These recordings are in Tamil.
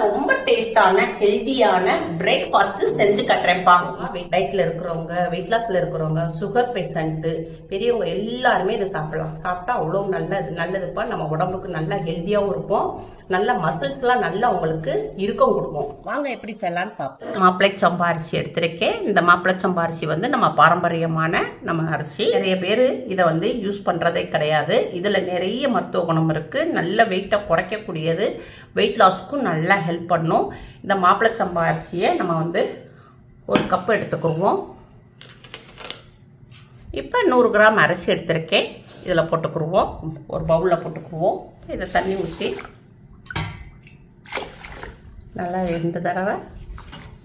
ரொம்ப டேஸ்டான ஹெல்தியான பிரேக்ஃபாஸ்ட் செஞ்சு கட்டுறேன்ப்பா. டயட்ல இருக்கிறவங்க, வெயிட் லாஸ்ல இருக்கிறவங்க, சுகர் பேஷண்ட், பெரியவங்க எல்லாருமே இதை சாப்பிடலாம். சாப்பிட்டா அவ்வளவு நல்லதுப்பா. நம்ம உடம்புக்கு நல்லா ஹெல்தியாவும் இருப்போம். நல்ல மசில்ஸ் எல்லாம் நல்லா உங்களுக்கு இறுக்கம் கொடுக்கும். வாங்க எப்படி செய்யலாம்னு பார்ப்போம். மாப்பிளை சம்பா அரிசி எடுத்திருக்கேன். இந்த மாப்பிளை சம்பா அரிசி வந்து நம்ம பாரம்பரியமான நம்ம அரிசி. நிறைய பேர் இதை வந்து யூஸ் பண்றதே கிடையாது. இதுல நிறைய மருத்துவ குணம் இருக்கு. நல்ல வெயிட்டை குறைக்கக்கூடியது, வெயிட் லாஸ்க்கும் நல்லா ஹெல்ப் பண்ணும். இந்த மாப்பிளை சம்பா அரிசியை நம்ம வந்து ஒரு கப்பு எடுத்துக்குவோம். இப்போ 100 கிராம் அரிசி எடுத்திருக்கேன். இதில் போட்டுக்குருவோம். ஒரு பவுலில் போட்டுக்குருவோம். இதை தண்ணி ஊற்றி நல்லா 2 தடவை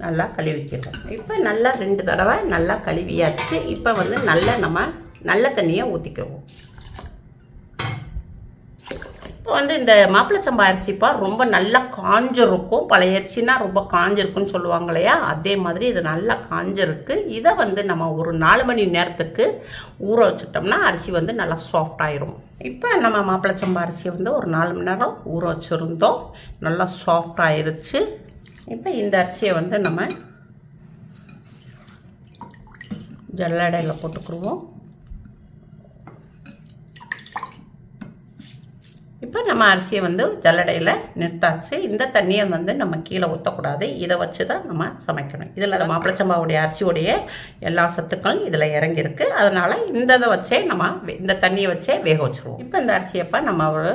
நல்லா கழுவிக்கிறோம். இப்போ நல்லா 2 தடவை நல்லா கழுவியாச்சு. இப்போ வந்து நம்ம நல்ல தண்ணியை ஊற்றிக்குவோம். இப்போ வந்து இந்த மாப்பிளை சம்பா அரிசிப்பா ரொம்ப நல்லா காஞ்சிருக்கும். பழைய அரிசினா ரொம்ப காஞ்சிருக்குன்னு சொல்லுவாங்க இல்லையா, அதே மாதிரி இது நல்லா காஞ்சிருக்கு. இதை வந்து நம்ம ஒரு 4 மணி நேரத்துக்கு ஊற வச்சுட்டோம்னா அரிசி வந்து நல்லா சாஃப்ட் ஆயிரும். இப்போ நம்ம மாப்பிளை சம்பா அரிசியை வந்து ஒரு 4 மணி நேரம் ஊற வச்சுருந்தோம். நல்லா சாஃப்ட் ஆயிருச்சு. இப்போ இந்த அரிசியை வந்து நம்ம ஜல்லடையில் போட்டுக்குருவோம். இப்போ நம்ம அரிசியை வந்து ஜல்லடையில் நிறுத்தாச்சு. இந்த தண்ணியை வந்து நம்ம கீழே ஊற்றக்கூடாது. இதை வச்சு தான் நம்ம சமைக்கணும். இதில் அந்த மாப்பிளை சம்பாவுடைய அரிசியோடைய எல்லா சத்துக்களும் இதில் இறங்கியிருக்கு. அதனால் இந்த இதை வச்சே நம்ம இந்த தண்ணியை வச்சே வேக வச்சுருவோம். இப்போ இந்த அரிசியப்போ நம்ம ஒரு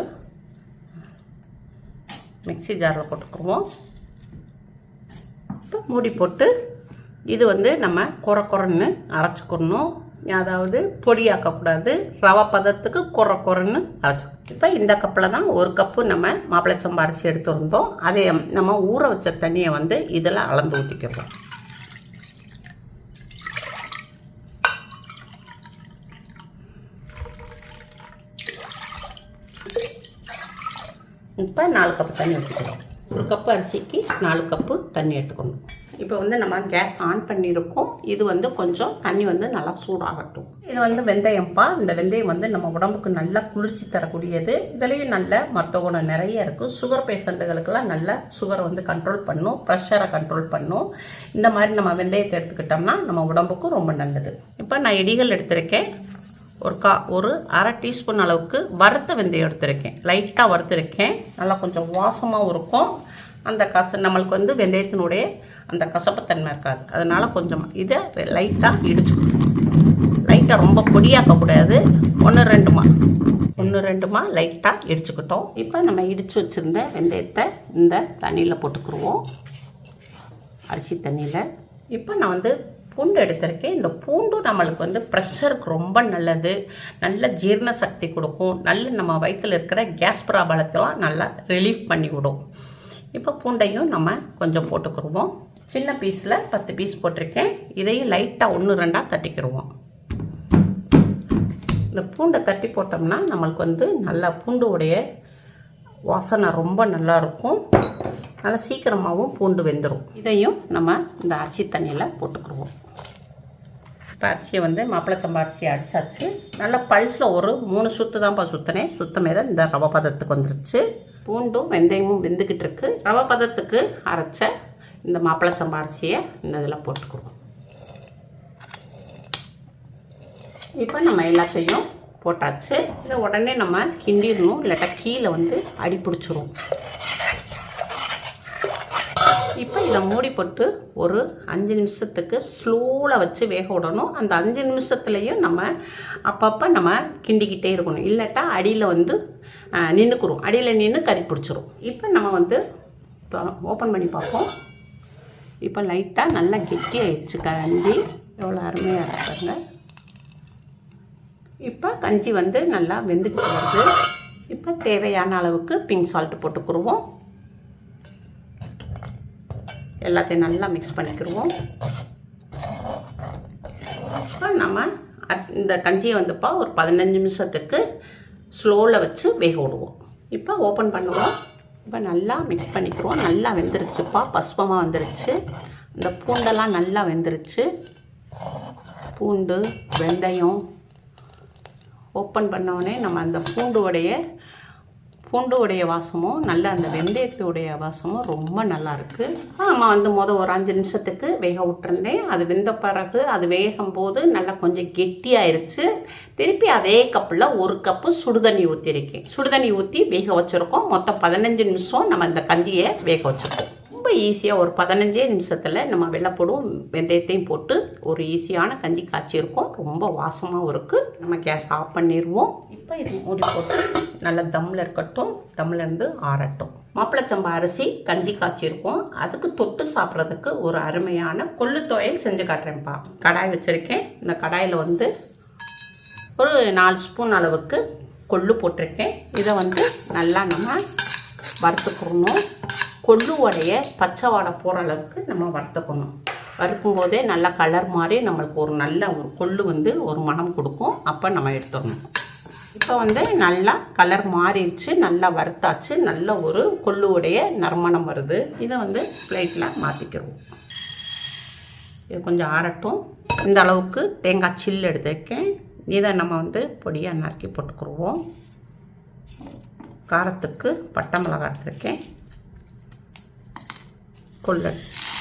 மிக்ஸி ஜாரில் போட்டுக்குருவோம். இப்போ மூடி போட்டு இது வந்து நம்ம குறன்னு அரைச்சிக்கணும். அதாவது பொடியாக்கக்கூடாது. ரவை பதத்துக்கு குறன்னு அரைச்சிக்கணும். இப்போ இந்த கப்பில் தான் 1 கப்பு நம்ம மாப்பிளை சம்பா அரிசி எடுத்துருந்தோம். அதை நம்ம ஊற வச்ச தண்ணியை வந்து இதில் அளந்து ஊற்றிக்கிறோம். இப்போ 4 கப்பு தண்ணி ஊற்றிக்கிறோம். 1 கப்பு அரிசிக்கு 4 கப்பு தண்ணி எடுத்துக்கணும். இப்போ வந்து நம்ம கேஸ் ஆன் பண்ணியிருக்கோம். இது வந்து கொஞ்சம் தண்ணி வந்து நல்லா சூடாகட்டும். இது வந்து வெந்தயம்ப்பா. இந்த வெந்தயம் வந்து நம்ம உடம்புக்கு நல்லா குளிர்ச்சி தரக்கூடியது. இதுலேயும் நல்ல மருத்துவ குணம் நிறைய இருக்குது. சுகர் பேஷண்ட்டுகளுக்கெல்லாம் நல்ல சுகரை வந்து கண்ட்ரோல் பண்ணும், ப்ரெஷரை கண்ட்ரோல் பண்ணும். இந்த மாதிரி நம்ம வெந்தயத்தை எடுத்துக்கிட்டோம்னா நம்ம உடம்புக்கும் ரொம்ப நல்லது. இப்போ நான் இடிகள் எடுத்திருக்கேன். ஒரு அரை டீஸ்பூன் அளவுக்கு வறுத்த வெந்தயம் எடுத்திருக்கேன். லைட்டாக வறுத்திருக்கேன். நல்லா கொஞ்சம் வாசமாகவும் இருக்கும். அந்த நம்மளுக்கு வந்து வெந்தயத்தினுடைய அந்த கசப்புத்தன்மை இருக்காது. அதனால் கொஞ்சம் இதை லைட்டாக இடிச்சுக்கணும். லைட்டாக ரொம்ப பொடியாக்கக்கூடாது. 1-2மா லைட்டாக இடிச்சுக்கிட்டோம். இப்போ நம்ம இடித்து வச்சுருந்த வெந்தயத்தை இந்த தண்ணியில் போட்டுக்குருவோம், அரிசி தண்ணியில். இப்போ நான் வந்து பூண்டு எடுத்திருக்கேன். இந்த பூண்டு நம்மளுக்கு வந்து ப்ரெஷருக்கு ரொம்ப நல்லது. நல்ல ஜீரண சக்தி கொடுக்கும். நம்ம வயிற்றில் இருக்கிற கேஸ் ப்ராப்ளத்தெல்லாம் நல்லா ரிலீஃப் பண்ணி விடும். இப்போ பூண்டையும் நம்ம கொஞ்சம் போட்டுக்கிடுவோம். சின்ன பீஸில் 10 பீஸ் போட்டிருக்கேன். இதையும் லைட்டாக 1-2 தட்டிக்கிடுவோம். இந்த பூண்டை தட்டி போட்டோம்னா நம்மளுக்கு வந்து நல்லா பூண்டுடைய வாசனை ரொம்ப நல்லாயிருக்கும். நல்லா சீக்கிரமாகவும் பூண்டு வெந்துடும். இதையும் நம்ம இந்த அரிசி தண்ணியில் போட்டுக்கிடுவோம். இப்போ அரிசியை வந்து மாப்பிளை சம்பா அரிசியை அடித்தாச்சு. நல்லா பல்ஸில் ஒரு 3 சுற்று தான்ப்பா சுற்றினேன். சுத்தமே தான் இந்த ரவை பதத்துக்கு வந்துருச்சு. பூண்டும் வெந்தயமும் வெந்துக்கிட்டு இருக்கு. ரவை பதத்துக்கு அரைச்ச இந்த மாப்பிளை சம்பா அரிசியை இந்த இதில் போட்டுக்குவோம். இப்போ நம்ம எல்லாத்தையும் போட்டாச்சு. இதை உடனே நம்ம கிண்டிடணும், இல்லாட்டா கீழே வந்து அடி பிடிச்சிரும். இப்போ இதை மூடி போட்டு ஒரு 5 நிமிஷத்துக்கு ஸ்லோவில் வச்சு வேக விடணும். அந்த 5 நிமிஷத்துலேயும் நம்ம அப்பப்போ நம்ம கிண்டிக்கிட்டே இருக்கணும். இல்லாட்டா அடியில் வந்து நின்றுக்குறோம். அடியில் நின்று கறி பிடிச்சிரும். இப்போ நம்ம வந்து ஓப்பன் பண்ணி பார்ப்போம். இப்போ லைட்டாக நல்லா கெட்டி ஆயிடுச்சு கஞ்சி. எவ்வளோ அருமையாக இருக்காங்க. இப்போ கஞ்சி வந்து நல்லா வெந்துக்கிட்டு வருது. இப்போ தேவையான அளவுக்கு பிங்க் சால்ட்டு போட்டுக்குருவோம். எல்லாத்தையும் நல்லா மிக்ஸ் பண்ணிக்கிடுவோம். இப்போ நம்ம இந்த கஞ்சியை வந்துப்பா ஒரு 15 நிமிஷத்துக்கு ஸ்லோவில் வச்சு வேக விடுவோம். இப்போ ஓப்பன் பண்ணுவோம். இப்போ நல்லா மிக்ஸ் பண்ணிக்கிறோம். நல்லா வெந்துருச்சுப்பா, பசுப்பமாக வந்துருச்சு. இந்த பூண்டெல்லாம் நல்லா வெந்துருச்சு. பூண்டு வெந்தயம் ஓப்பன் பண்ணோடனே நம்ம அந்த பூண்டு பூண்டு உடைய வாசமும் நல்ல அந்த வெந்தயத்துடைய வாசமும் ரொம்ப நல்லா இருக்குது. நம்ம வந்து ஒரு 5 நிமிஷத்துக்கு வேக விட்டுருந்தேன். அது வெந்த பிறகு அது வேகும் போது நல்லா கொஞ்சம் கெட்டியாயிருச்சு. திருப்பி அதே கப்பில் 1 கப்பு சுடுதண்ணி ஊற்றிருக்கேன். சுடுதண்ணி ஊற்றி வேக வச்சுருக்கோம். மொத்தம் 15 நிமிஷம் நம்ம இந்த கஞ்சியை வேக வச்சுருக்கோம். ரொம்ப ஈஸியாக ஒரு 15 நிமிஷத்தில் நம்ம வெள்ளைப்பூடும் வெந்தயத்தையும் போட்டு ஒரு ஈஸியான கஞ்சி காய்ச்சிருக்கோம். ரொம்ப வாசமாகவும் இருக்குது. நம்ம கேஸ் ஆஃப் பண்ணிடுவோம். இப்போ இது மூடி போட்டு நல்லா தம்மில் இருக்கட்டும். தம்மிலேருந்து ஆறட்டும். மாப்பிளை சம்பா அரிசி கஞ்சி காய்ச்சிருக்கோம். அதுக்கு தொட்டு சாப்பிட்றதுக்கு ஒரு அருமையான கொள்ளு துவையல் செஞ்சு காட்டுறேன்ப்பா. கடாய் வச்சுருக்கேன். இந்த கடாயில் வந்து ஒரு 4 ஸ்பூன் அளவுக்கு கொள்ளு போட்டிருக்கேன். இதை வந்து நல்லா நம்ம வறுத்துக்கணும். கொள்ளு உடைய பச்சை வாடை போகிற அளவுக்கு நம்ம வறுத்துக்கணும். வறுக்கும் போதே நல்லா கலர் மாதிரி நம்மளுக்கு ஒரு நல்ல ஒரு கொள்ளு வந்து ஒரு மணம் கொடுக்கும். அப்போ நம்ம எடுத்துடணும். இப்போ வந்து நல்லா கலர் மாறிடுச்சு. நல்லா வறுத்தாச்சு. நல்ல ஒரு கொள்ளு உடைய நறுமணம் வருது. இதை வந்து பிளேட்டில் மாற்றிக்கிறோம். இது கொஞ்சம் ஆறட்டும். இந்த அளவுக்கு தேங்காய் சில்லு எடுத்துருக்கேன். இதை நம்ம வந்து பொடியாக நறுக்கி போட்டுக்குருவோம். காரத்துக்கு பட்டை மிளகாய் எடுத்துருக்கேன்.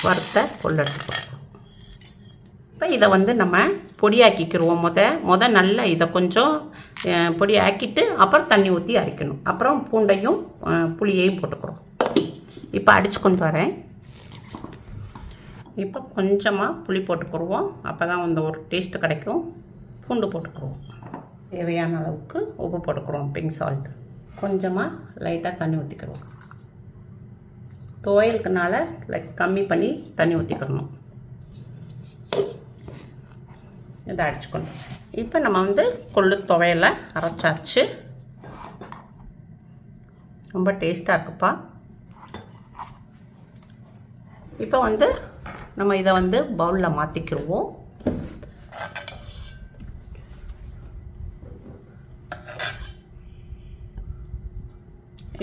வறுத்த கொள்ளட்டு போட்டுருவோம். இப்போ இதை வந்து நம்ம பொடியாக்கிக்கிடுவோம். முத நல்லா இதை கொஞ்சம் பொடியாக்கிட்டு அப்புறம் தண்ணி ஊற்றி அரைக்கணும். அப்புறம் பூண்டையும் புளியையும் போட்டுக்கிறோம். இப்போ அடித்து கொண்டு வரேன். இப்போ கொஞ்சமாக புளி போட்டுக்கிடுவோம். அப்போ தான் அந்த ஒரு டேஸ்ட்டு கிடைக்கும். பூண்டு போட்டுக்குருவோம். தேவையான அளவுக்கு உப்பு போட்டுக்கிறோம். Pink salt. கொஞ்சமாக லைட்டாக தண்ணி ஊற்றிக்கிறோம். துவையலுக்குனால கம்மி பண்ணி தண்ணி ஊற்றிக்கிறணும். இதை அடிச்சுக்கணும். இப்போ நம்ம வந்து கொள்ளு துவையலை அரைச்சாச்சு. ரொம்ப டேஸ்ட்டாக இருக்குப்பா. இப்போ வந்து நம்ம இதை வந்து பவுலில் மாற்றிக்கிடுவோம்.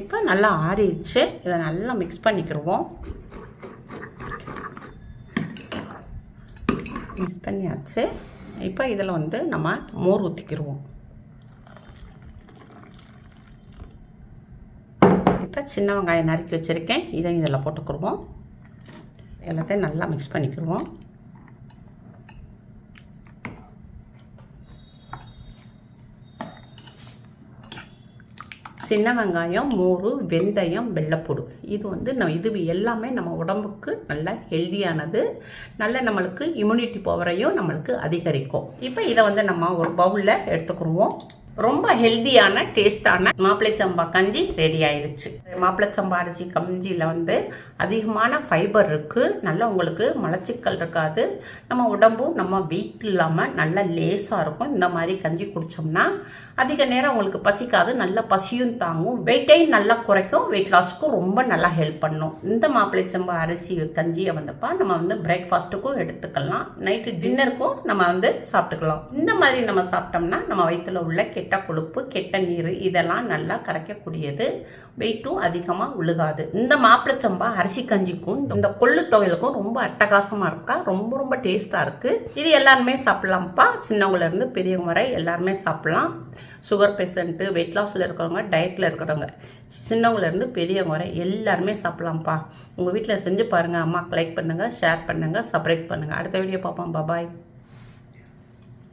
இப்போ நல்லா ஆறிடுச்சு. இதை நல்லா மிக்ஸ் பண்ணிக்கிடுவோம். மிக்ஸ் பண்ணியாச்சு. இப்போ இதில் வந்து நம்ம மோர் ஊற்றிக்கிடுவோம். இப்போ சின்ன வெங்காயம் நறுக்கி வச்சுருக்கேன். இதை இதில் போட்டுக்கிடுவோம். எல்லாத்தையும் நல்லா மிக்ஸ் பண்ணிக்கிடுவோம். சின்ன வெங்காயம், மோர், வெந்தயம், வெள்ளைப்பூடு இது வந்து இது எல்லாமே நம்ம உடம்புக்கு நல்ல ஹெல்தியானது. நல்ல நம்மளுக்கு இம்யூனிட்டி பவரையும் நம்மளுக்கு அதிகரிக்கும். இப்போ இதை வந்து நம்ம ஒரு பவுலில் எடுத்துக்கிடுவோம். ரொம்ப ஹெல்தியான டேஸ்டான மாப்பிளை சம்பா கஞ்சி ரெடி ஆயிடுச்சு. மாப்பிளை சம்பா அரிசி கஞ்சியில் வந்து அதிகமான ஃபைபர் இருக்குது. நல்லா உங்களுக்கு மலச்சிக்கல் இருக்காது. நம்ம உடம்பும் நம்ம வெயிட் இல்லாமல் நல்லா லேஸாக இருக்கும். இந்த மாதிரி கஞ்சி குடித்தோம்னா அதிக நேரம் உங்களுக்கு பசிக்காது. நல்லா பசியும் தாங்கும். வெயிட்டையும் நல்லா குறைக்கும். வெயிட் லாஸ்க்கும் ரொம்ப நல்லா ஹெல்ப் பண்ணும். இந்த மாப்பிளை சம்பா அரிசி கஞ்சியை வந்துப்பா நம்ம வந்து பிரேக்ஃபாஸ்ட்டுக்கும் எடுத்துக்கலாம். நைட்டு டின்னருக்கும் நம்ம வந்து சாப்பிட்டுக்கலாம். இந்த மாதிரி நம்ம சாப்பிட்டோம்னா நம்ம வயிற்றில் உள்ள கெட்ட கொழுப்பு, கெட்ட நீர் இதெல்லாம் நல்லா கரைக்கக்கூடியது. வெயிட்டும் அதிகமாக உழுகாது. இந்த மாப்பிளை சம்பா அரிசி கஞ்சிக்கும் இந்த கொள்ளு துவையலுக்கும் ரொம்ப அட்டகாசமாக இருக்கா. ரொம்ப ரொம்ப டேஸ்ட்டாக இருக்குது. இது எல்லாருமே சாப்பிட்லாம்ப்பா. சின்னவங்கலேருந்து பெரியவங்க வரை எல்லாருமே சாப்பிட்லாம். சுகர் பேஷண்ட்டு, வெயிட் லாஸில் இருக்கிறவங்க, டயட்டில் இருக்கிறவங்க, சின்னவங்கலேருந்து பெரியவங்க வரை எல்லாருமே சாப்பிட்லாம்ப்பா. உங்கள் வீட்டில் செஞ்சு பாருங்கள். அம்மாவுக்கு லைக் பண்ணுங்கள், ஷேர் பண்ணுங்கள், சப்ஸ்கிரைப் பண்ணுங்கள். அடுத்த வீடியோ பார்ப்போம். பாய்.